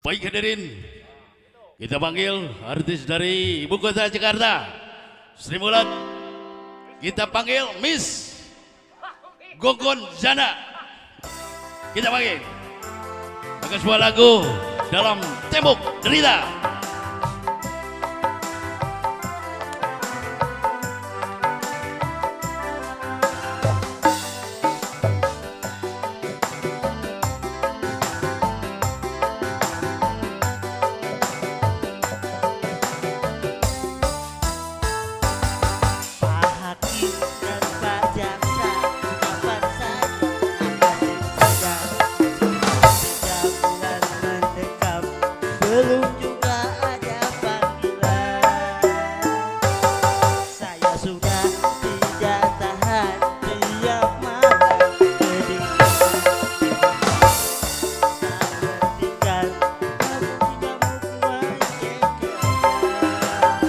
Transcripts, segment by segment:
Baik hadirin, kita panggil artis dari ibu kota Jakarta, Sri Mulat. Kita panggil Miss Gogon Zana. Kita panggil dengan sebuah lagu dalam tembok derita. Belum juga ada panggilan, saya sudah tidak tahan tiap malam kedinginan. Tak bertinggal, kamu tidak mau menjengkelkan.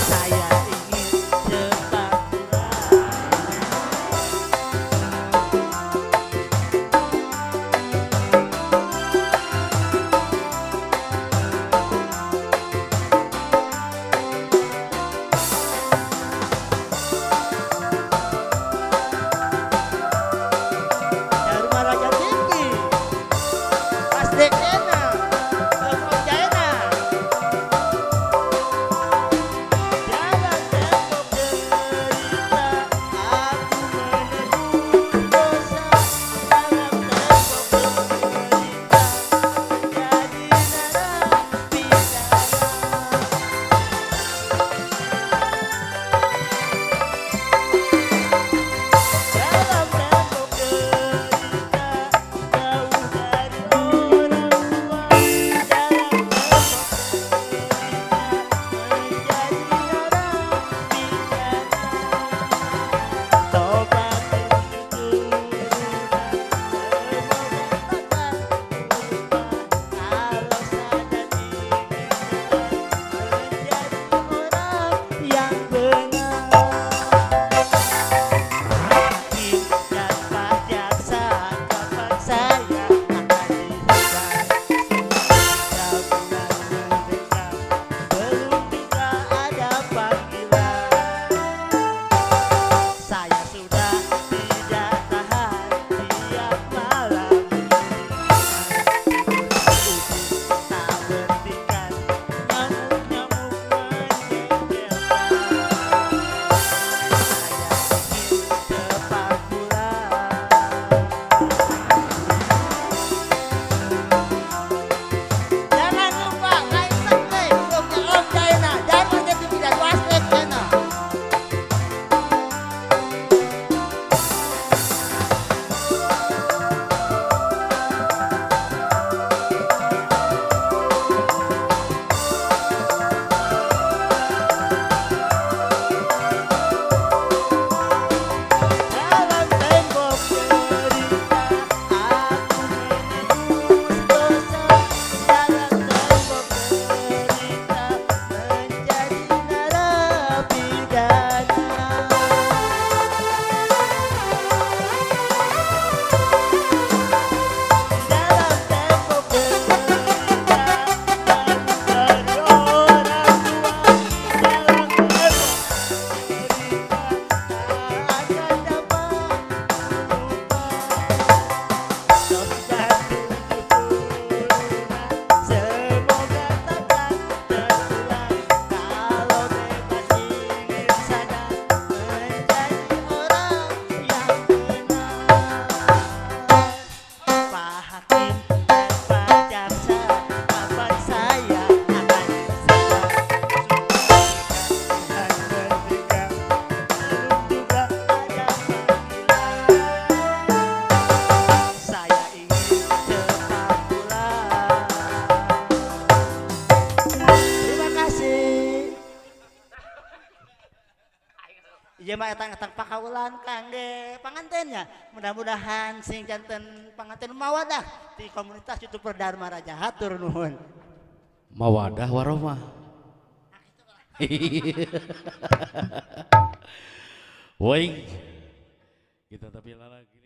Saya ingin cepat pulang. Iya mah etang pakaulan kangge pangantennya. Mudah-mudahan sing janten panganten mawadah di komunitas YouTuber Dharma Raja hatur nuhun. Mawadah warahmah. Woi, kita tapi lagi.